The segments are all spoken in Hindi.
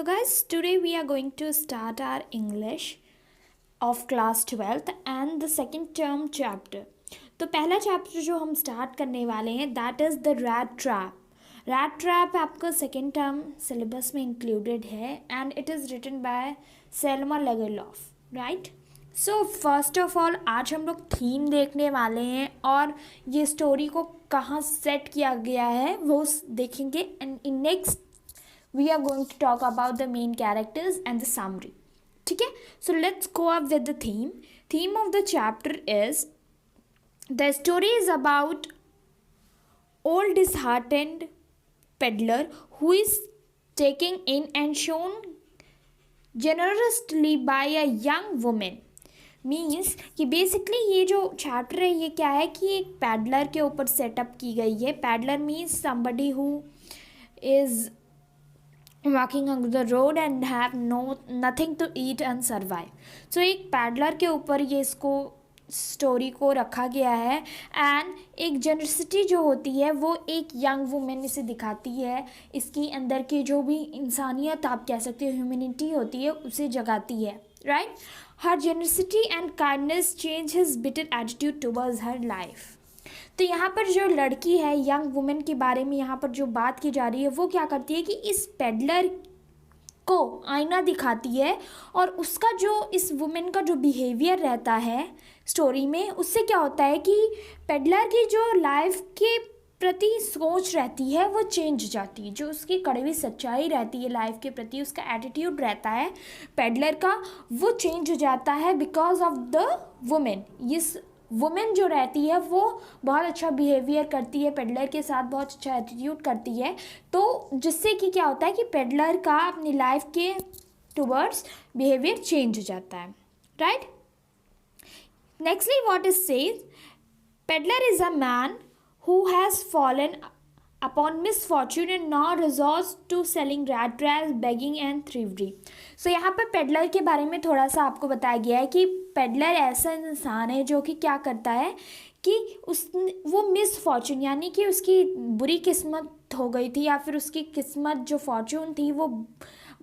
So guys, today we are going to start our English of class 12th and the second term chapter. तो पहला चैप्टर जो हम स्टार्ट करने वाले हैं that is the rat trap. Rat trap आपका सेकेंड टर्म सिलेबस में इंक्लूडेड है and it is written by Selma Lagerlof, right. So first of all आज हम लोग थीम देखने वाले हैं और ये स्टोरी को कहाँ सेट किया गया है वो देखेंगे and in next we are going to talk about the main characters and the summary. ठीक है, so let's go up with the theme. Theme of the chapter is the story is about old disheartened peddler who is taken in and shown generously by a young woman. Means कि बेसिकली ये जो चैप्टर है ये क्या है कि एक पैडलर के ऊपर सेटअप की गई है। Peddler means somebody who is walking on the road and have nothing to eat and survive. So एक पैडलर के ऊपर ये इसको स्टोरी को रखा गया है एंड एक जनरसिटी जो होती है वो एक यंग वुमेन इसे दिखाती है। इसकी अंदर की जो भी इंसानियत आप कह सकते हो ह्यूमैनिटी होती है उसे जगाती है, right. Her generosity and kindness change his bitter attitude towards her life. तो यहाँ पर जो लड़की है यंग वुमेन के बारे में यहाँ पर जो बात की जा रही है वो क्या करती है कि इस पेडलर को आईना दिखाती है और उसका जो इस वुमेन का जो बिहेवियर रहता है स्टोरी में उससे क्या होता है कि पेडलर की जो लाइफ के प्रति सोच रहती है वो चेंज हो जाती है। जो उसकी कड़वी सच्चाई रहती है लाइफ के प्रति उसका एटीट्यूड रहता है पेडलर का वो चेंज हो जाता है बिकॉज ऑफ द वुमेन। इस वुमेन जो रहती है वो बहुत अच्छा बिहेवियर करती है पेडलर के साथ, बहुत अच्छा एटीट्यूड करती है, तो जिससे कि क्या होता है कि पेडलर का अपनी लाइफ के टुवर्ड्स बिहेवियर चेंज हो जाता है, right. Nextly what is says peddler is a man who has fallen upon misfortune and now resorts to selling rat traps, begging and thievery. So यहाँ पर पेडलर के बारे में थोड़ा सा आपको बताया गया है कि पेडलर ऐसा इंसान है जो कि क्या करता है कि वो मिसफॉर्चून यानी कि उसकी बुरी किस्मत हो गई थी या फिर उसकी किस्मत जो फॉर्चून थी वो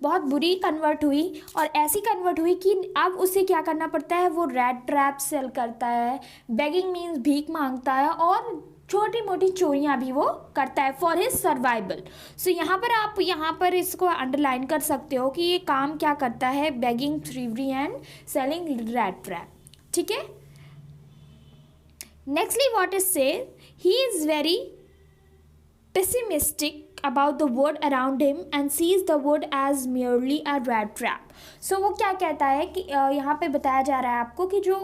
बहुत बुरी कन्वर्ट हुई और ऐसी कन्वर्ट हुई कि अब उसे क्या करना पड़ता है, वो रैट ट्रैप सेल करता है। बेगिंग मीन्स भीख मांगता है और छोटी मोटी चोरियां भी वो करता है फॉर हिज सर्वाइवल। सो यहाँ पर आप यहाँ पर इसको अंडरलाइन कर सकते हो कि ये काम क्या करता है, begging, thievery and selling rat trap, ठीक है। नेक्स्टली व्हाट इज से he is very pessimistic about the world around him and sees the world as merely a rat trap. So वो क्या कहता है कि यहाँ पे बताया जा रहा है आपको कि जो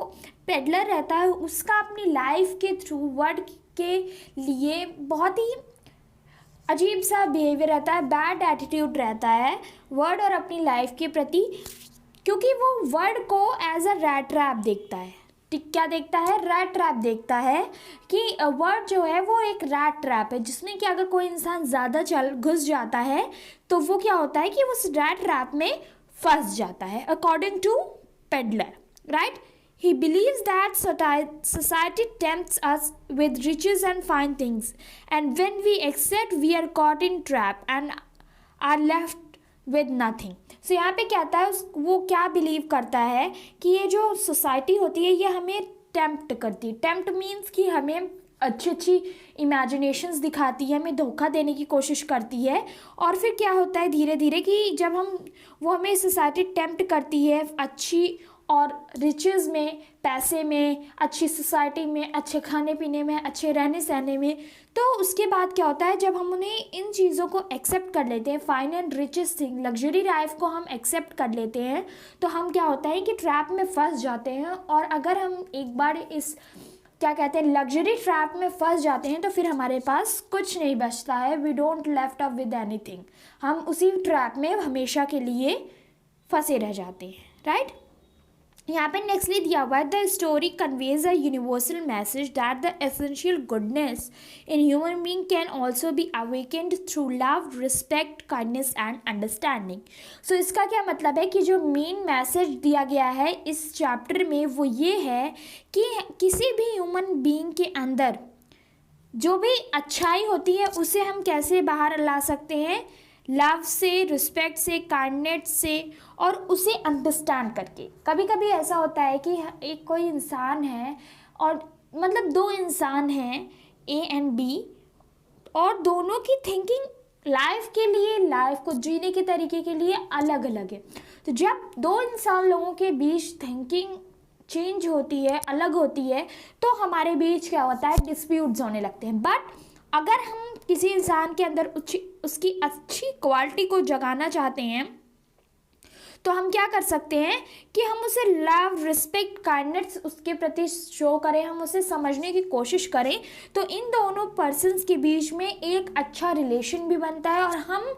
पेडलर रहता है उसका अपनी लाइफ के थ्रू वर्ड के लिए बहुत ही अजीब सा बिहेवियर रहता है, बैड एटीट्यूड रहता है वर्ड और अपनी लाइफ के प्रति, क्योंकि वो वर्ड को एज अ रैट ट्रैप देखता है। क्या देखता है? रैट ट्रैप देखता है कि वर्ड जो है वो एक रैट ट्रैप है जिसमें कि अगर कोई इंसान ज़्यादा घुस जाता है तो वो क्या होता है कि उस रैट ट्रैप में फंस जाता है according to peddler, right. He believes that society tempts us with riches and fine things and when we accept we are caught in trap and are left with nothing. So यहाँ पे कहता है वो क्या बिलीव करता है कि ये जो सोसाइटी होती है ये हमें टेम्प्ट करती है। टेम्प्ट मीन्स कि हमें अच्छी अच्छी इमेजिनेशंस दिखाती है, हमें धोखा देने की कोशिश करती है और फिर क्या होता है धीरे धीरे कि जब वो हमें सोसाइटी टेम्प्ट करती है अच्छी और रिचेस में, पैसे में, अच्छी सोसाइटी में, अच्छे खाने पीने में, अच्छे रहने सहने में, तो उसके बाद क्या होता है जब हम उन्हें इन चीज़ों को एक्सेप्ट कर लेते हैं, fine and riches thing, luxury life को हम एक्सेप्ट कर लेते हैं, तो हम क्या होता है कि ट्रैप में फंस जाते हैं। और अगर हम एक बार इस क्या कहते हैं लग्जरी ट्रैप में फंस जाते हैं तो फिर हमारे पास कुछ नहीं बचता है, we don't left up with anything, हम उसी ट्रैप में हमेशा के लिए फंसे रह जाते हैं, राइट। यहाँ पे नेक्स्टली दिया हुआ है the story conveys a universal message that the essential goodness in human being can also be awakened through love, respect, kindness and understanding. So इसका क्या मतलब है कि जो मेन मैसेज दिया गया है इस चैप्टर में वो ये है कि किसी भी ह्यूमन बीइंग के अंदर जो भी अच्छाई होती है उसे हम कैसे बाहर ला सकते हैं, लव से, रिस्पेक्ट से, काइंडनेस से और उसे अंडरस्टैंड करके। कभी कभी ऐसा होता है कि एक कोई इंसान है और मतलब दो इंसान हैं ए एंड बी, और दोनों की थिंकिंग लाइफ के लिए, लाइफ को जीने के तरीके के लिए अलग अलग है। तो जब दो इंसान लोगों के बीच थिंकिंग चेंज होती है, अलग होती है, तो हमारे बीच क्या होता है, डिस्प्यूट्स होने लगते हैं। बट अगर हम किसी इंसान के अंदर उसकी अच्छी क्वालिटी को जगाना चाहते हैं तो हम क्या कर सकते हैं कि हम उसे लव, रिस्पेक्ट, काइंडनेस उसके प्रति शो करें, हम उसे समझने की कोशिश करें, तो इन दोनों पर्सन्स के बीच में एक अच्छा रिलेशन भी बनता है और हम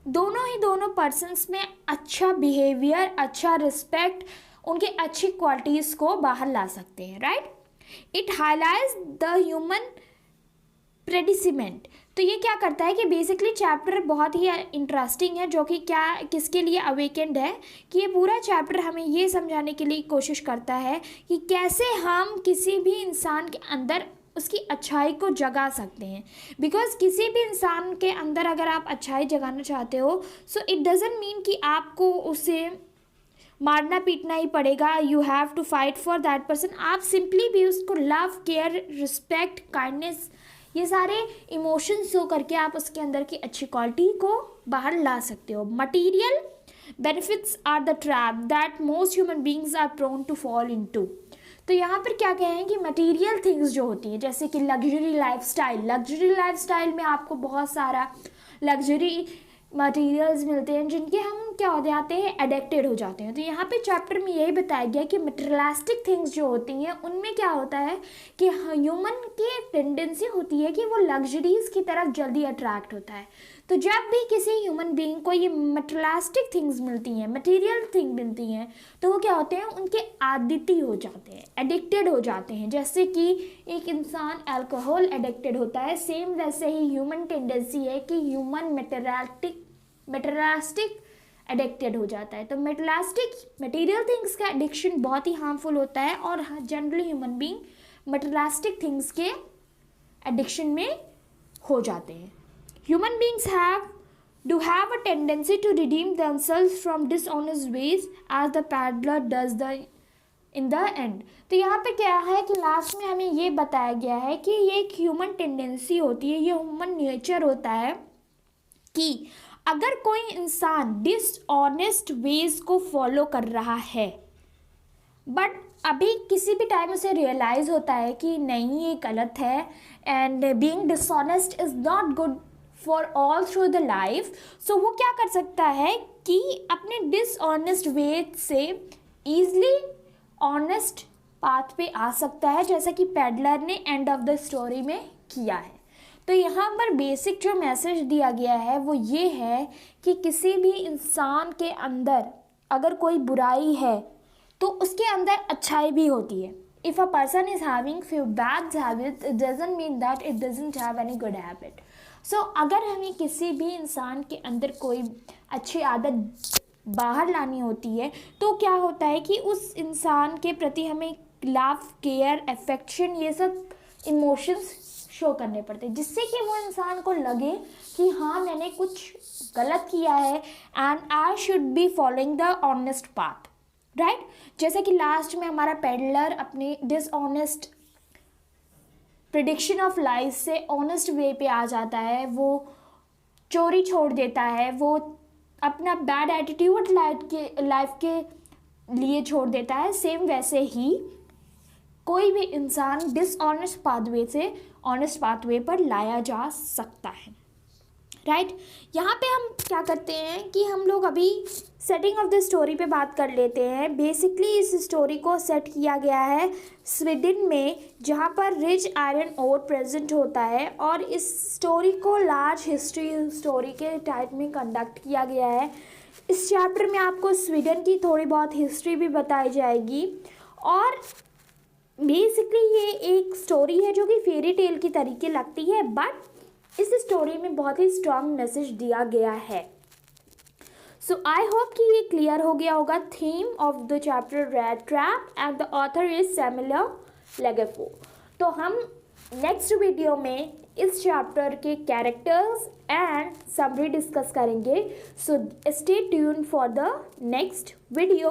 दोनों पर्सन्स में अच्छा बिहेवियर, अच्छा रिस्पेक्ट, उनके अच्छी क्वालिटीज़ को बाहर ला सकते हैं, right. It highlights the human predicament. तो ये क्या करता है कि बेसिकली चैप्टर बहुत ही इंटरेस्टिंग है, जो कि क्या किसके लिए अवेकेंड है, कि ये पूरा चैप्टर हमें ये समझाने के लिए कोशिश करता है कि कैसे हम किसी भी इंसान के अंदर उसकी अच्छाई को जगा सकते हैं। बिकॉज किसी भी इंसान के अंदर अगर आप अच्छाई जगाना चाहते हो, सो इट डजेंट मीन कि आपको उसे मारना पीटना ही पड़ेगा, you have to fight for that person. आप सिंपली भी उसको लव, केयर, रिस्पेक्ट, काइंडनेस, ये सारे इमोशंस शो करके आप उसके अंदर की अच्छी क्वालिटी को बाहर ला सकते हो। Material benefits are the trap that most human beings are prone to fall into. तो यहाँ पर क्या कहें कि मटेरियल थिंग्स जो होती हैं, जैसे कि लग्जरी लाइफस्टाइल में आपको बहुत सारा लग्जरी मटेरियल्स मिलते हैं जिनके हम क्या हो जाते हैं, एडिक्टेड हो जाते हैं। तो यहाँ पे चैप्टर में यही बताया गया कि मटेरियलिस्टिक थिंग्स जो होती हैं उनमें क्या होता है कि ह्यूमन की टेंडेंसी होती है कि वो लग्जरीज की तरफ जल्दी अट्रैक्ट होता है। तो जब भी किसी ह्यूमन बीइंग को ये मटेरियलिस्टिक थिंग्स मिलती हैं, मटेरियल थिंग मिलती हैं, तो वो क्या होते हैं, उनके आदती हो जाते हैं, एडिक्टेड हो जाते हैं। जैसे कि एक इंसान अल्कोहल एडिक्टेड होता है, सेम वैसे ही ह्यूमन टेंडेंसी है कि ह्यूमन मटेरियलिस्टिक एडिक्टेड हो जाता है। तो मटेरियल थिंग्स का एडिक्शन बहुत ही हार्मफुल होता है और generally human being materialistic things के एडिक्शन में हो जाते हैं। Human beings do have a tendency to redeem themselves from dishonest ways as the paddler does in the end। तो यहाँ पे क्या है कि लास्ट में हमें ये बताया गया है कि ये एक ह्यूमन टेंडेंसी होती है, ये ह्यूमन नेचर होता है कि अगर कोई इंसान डिसऑनेस्ट वेज को फॉलो कर रहा है, बट अभी किसी भी टाइम उसे रियलाइज़ होता है कि नहीं ये गलत है and being dishonest is not good for all through the life, so वो क्या कर सकता है कि अपने डिसऑनेस्ट वे से ईजली ऑनेस्ट पाथ पे आ सकता है, जैसा कि पैडलर ने एंड ऑफ द स्टोरी में किया है। तो यहाँ पर बेसिक जो मैसेज दिया गया है वो ये है कि किसी भी इंसान के अंदर अगर कोई बुराई है तो उसके अंदर अच्छाई भी होती है। If a person is having few bad habits, it doesn't mean that it doesn't have any good habit. So अगर हमें किसी भी इंसान के अंदर कोई अच्छी आदत बाहर लानी होती है तो क्या होता है कि उस इंसान के प्रति हमें लव, केयर, अफेक्शन, ये सब इमोशंस शो करने पड़ते हैं, जिससे कि वो इंसान को लगे कि हाँ मैंने कुछ गलत किया है and I should be following the honest path, right. जैसे कि लास्ट में हमारा पेडलर अपने डिसऑनेस्ट प्रिडिक्शन ऑफ लाइफ से ऑनेस्ट वे पे आ जाता है, वो चोरी छोड़ देता है, वो अपना बैड एटीट्यूड लाइफ के लिए छोड़ देता है। सेम वैसे ही कोई भी इंसान डिसऑनेस्ट पाथवे से ऑनेस्ट पाथवे पर लाया जा सकता है, राइट। यहाँ पे हम क्या करते हैं कि हम लोग अभी सेटिंग ऑफ द स्टोरी पे बात कर लेते हैं। बेसिकली इस स्टोरी को सेट किया गया है स्वीडन में, जहाँ पर रिच आयरन ओर प्रेजेंट होता है, और इस स्टोरी को लार्ज हिस्ट्री स्टोरी के टाइप में कंडक्ट किया गया है। इस चैप्टर में आपको स्वीडन की थोड़ी बहुत हिस्ट्री भी बताई जाएगी, और बेसिकली ये एक स्टोरी है जो कि फेरी टेल की तरीके लगती है, बट इस स्टोरी में बहुत ही स्ट्रॉन्ग मैसेज दिया गया है। सो आई होप कि ये क्लियर हो गया होगा। Theme of the chapter rat trap and the author is सैमुएल लेगेफो। तो हम नेक्स्ट वीडियो में इस चैप्टर के कैरेक्टर्स एंड समरी डिस्कस करेंगे. So stay tune for the next video.